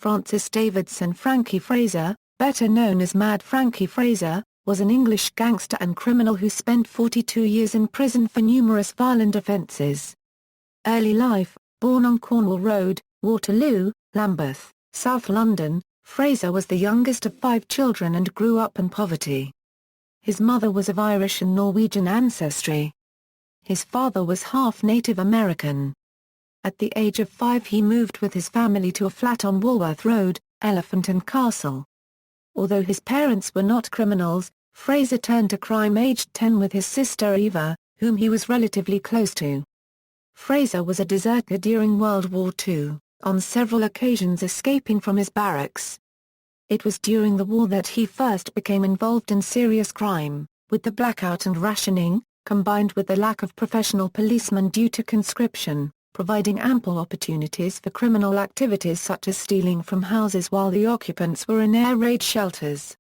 Francis Davidson. Frankie Fraser, better known as Mad Frankie Fraser, was an English gangster and criminal who spent 42 years in prison for numerous violent offences. Early life: born on Cornwall Road, Waterloo, Lambeth, South London, Fraser was the youngest of 5 children and grew up in poverty. His mother was of Irish and Norwegian ancestry. His father was half Native American. At the age of 5 he moved with his family to a flat on Walworth Road, Elephant and Castle. Although his parents were not criminals, Fraser turned to crime aged 10 with his sister Eva, whom he was relatively close to. Fraser was a deserter during World War II, on several occasions escaping from his barracks. It was during the war that he first became involved in serious crime, with the blackout and rationing, combined with the lack of professional policemen due to conscription, providing ample opportunities for criminal activities such as stealing from houses while the occupants were in air raid shelters.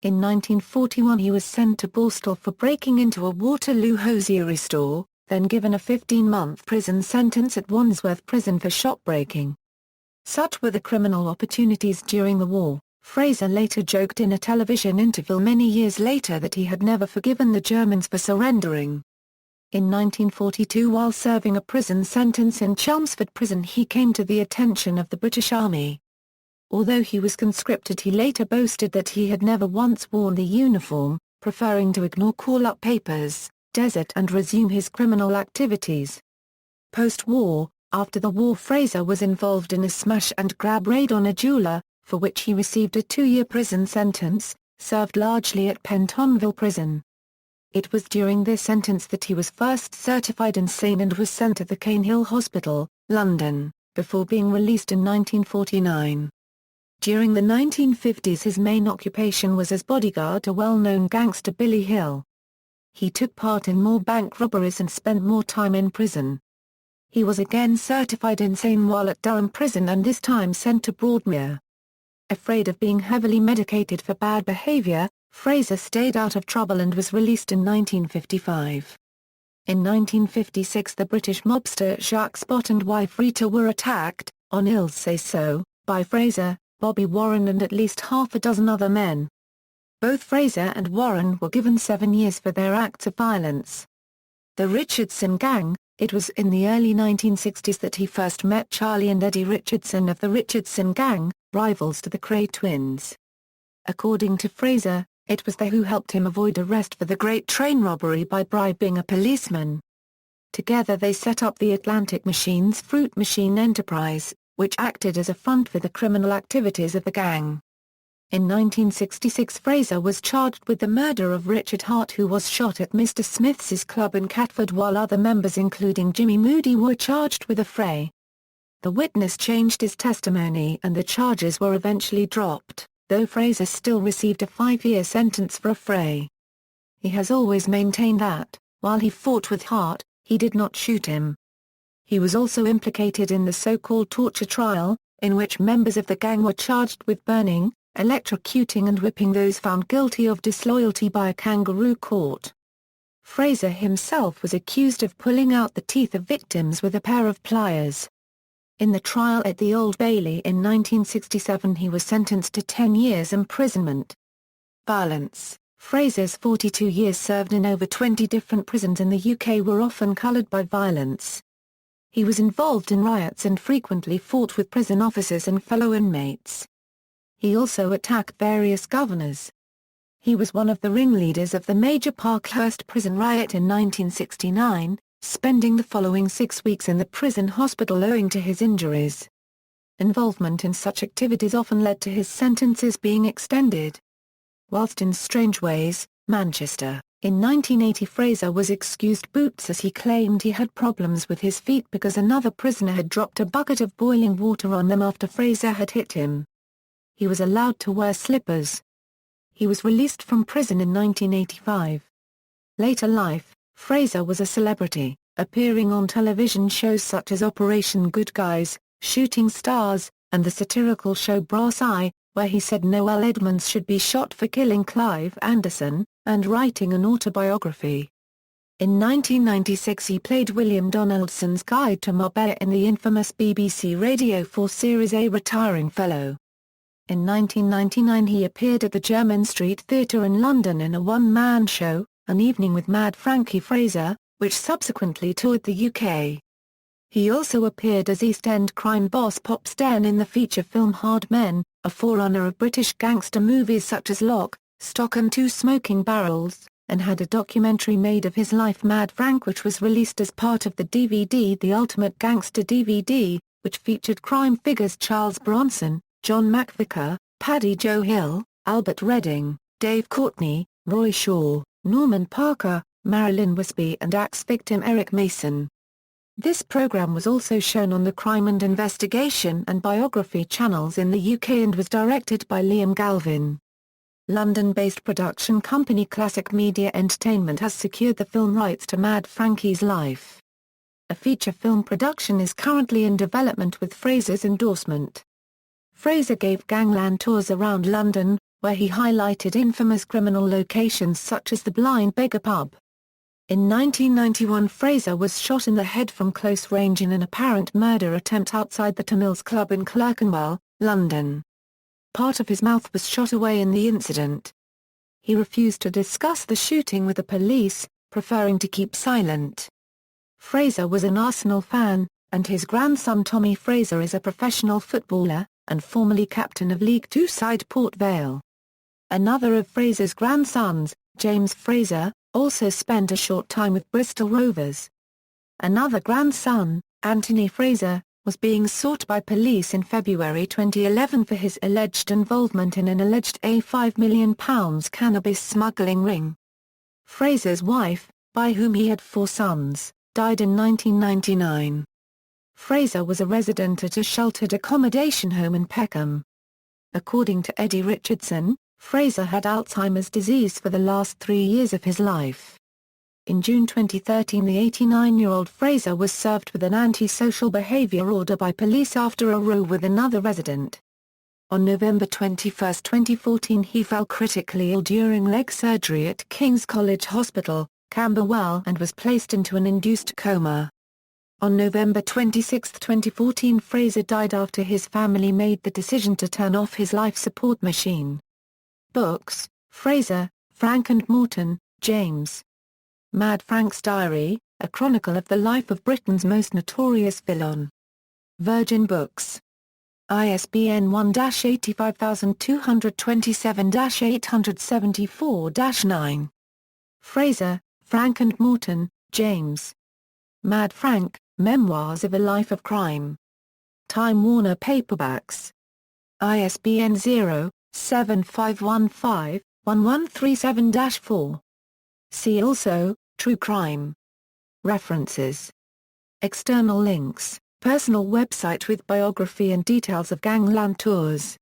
In 1941 he was sent to Borstal for breaking into a Waterloo hosiery store, then given a 15-month prison sentence at Wandsworth Prison for shopbreaking. Such were the criminal opportunities during the war. Fraser later joked in a television interview many years later that he had never forgiven the Germans for surrendering. In 1942, while serving a prison sentence in Chelmsford Prison, he came to the attention of the British Army. Although he was conscripted, he later boasted that he had never once worn the uniform, preferring to ignore call-up papers, desert and resume his criminal activities. Post-war, after the war, Fraser was involved in a smash-and-grab raid on a jeweler, for which he received a 2-year prison sentence, served largely at Pentonville Prison. It was during this sentence that he was first certified insane and was sent to the Cane Hill Hospital, London, before being released in 1949. During the 1950s his main occupation was as bodyguard to well-known gangster Billy Hill. He took part in more bank robberies and spent more time in prison. He was again certified insane while at Durham Prison and this time sent to Broadmere. Afraid of being heavily medicated for bad behavior, Fraser stayed out of trouble and was released in 1955. In 1956 the British mobster Jacques Spot and wife Rita were attacked, on Il's say-so, by Fraser, Bobby Warren and at least half a dozen other men. Both Fraser and Warren were given 7 years for their acts of violence. The Richardson Gang: it was in the early 1960s that he first met Charlie and Eddie Richardson of the Richardson Gang, rivals to the Kray twins. According to Fraser, it was they who helped him avoid arrest for the Great Train robbery by bribing a policeman. Together they set up the Atlantic Machines fruit machine enterprise, which acted as a front for the criminal activities of the gang. In 1966 Fraser was charged with the murder of Richard Hart, who was shot at Mr. Smith's club in Catford, while other members including Jimmy Moody were charged with affray. The witness changed his testimony and the charges were eventually dropped, though Fraser still received a 5-year sentence for affray. He has always maintained that, while he fought with Hart, he did not shoot him. He was also implicated in the so-called torture trial, in which members of the gang were charged with burning, electrocuting and whipping those found guilty of disloyalty by a kangaroo court. Fraser himself was accused of pulling out the teeth of victims with a pair of pliers. In the trial at the Old Bailey in 1967 he was sentenced to 10 years imprisonment. Violence: Fraser's 42 years served in over 20 different prisons in the UK were often coloured by violence. He was involved in riots and frequently fought with prison officers and fellow inmates. He also attacked various governors. He was one of the ringleaders of the major Parkhurst prison riot in 1969, spending the following 6 weeks in the prison hospital owing to his injuries. Involvement in such activities often led to his sentences being extended. Whilst in Strangeways, Manchester, in 1980 Fraser was excused boots as he claimed he had problems with his feet because another prisoner had dropped a bucket of boiling water on them after Fraser had hit him. He was allowed to wear slippers. He was released from prison in 1985. Later life: Fraser was a celebrity, appearing on television shows such as Operation Good Guys, Shooting Stars, and the satirical show Brass Eye, where he said Noel Edmonds should be shot for killing Clive Anderson, and writing an autobiography. In 1996 he played William Donaldson's guide to Marbella in the infamous BBC Radio 4 series A Retiring Fellow. In 1999 he appeared at the Jermyn Street Theatre in London in a one-man show, An Evening with Mad Frankie Fraser, which subsequently toured the UK. He also appeared as East End crime boss Pop Stern in the feature film Hard Men, a forerunner of British gangster movies such as Lock, Stock and Two Smoking Barrels, and had a documentary made of his life Mad Frank which was released as part of the DVD The Ultimate Gangster DVD, which featured crime figures Charles Bronson, John McVicar, Paddy Joe Hill, Albert Redding, Dave Courtney, Roy Shaw, Norman Parker, Marilyn Wisby and axe victim Eric Mason. This program was also shown on the Crime and Investigation and Biography channels in the UK and was directed by Liam Galvin. London-based production company Classic Media Entertainment has secured the film rights to Mad Frankie's life. A feature film production is currently in development with Fraser's endorsement. Fraser gave gangland tours around London, where he highlighted infamous criminal locations such as the Blind Beggar Pub. In 1991 Fraser was shot in the head from close range in an apparent murder attempt outside the Tamils Club in Clerkenwell, London. Part of his mouth was shot away in the incident. He refused to discuss the shooting with the police, preferring to keep silent. Fraser was an Arsenal fan, and his grandson Tommy Fraser is a professional footballer, and formerly captain of League Two side Port Vale. Another of Fraser's grandsons, James Fraser, also spent a short time with Bristol Rovers. Another grandson, Anthony Fraser, was being sought by police in February 2011 for his alleged involvement in an alleged £5 million cannabis smuggling ring. Fraser's wife, by whom he had 4 sons, died in 1999. Fraser was a resident at a sheltered accommodation home in Peckham. According to Eddie Richardson, Fraser had Alzheimer's disease for the last 3 years of his life. In June 2013 the 89-year-old Fraser was served with an anti-social behaviour order by police after a row with another resident. On November 21, 2014 he fell critically ill during leg surgery at King's College Hospital, Camberwell and was placed into an induced coma. On November 26, 2014 Fraser died after his family made the decision to turn off his life support machine. Books: Fraser, Frank and Morton, James. Mad Frank's Diary, a chronicle of the life of Britain's most notorious villain. Virgin Books. ISBN 1-85227-874-9. Fraser, Frank and Morton, James. Mad Frank, Memoirs of a Life of Crime. Time Warner Paperbacks. ISBN 0-7515-1137-4. See also, True Crime. References. External links, personal website with biography and details of gangland tours.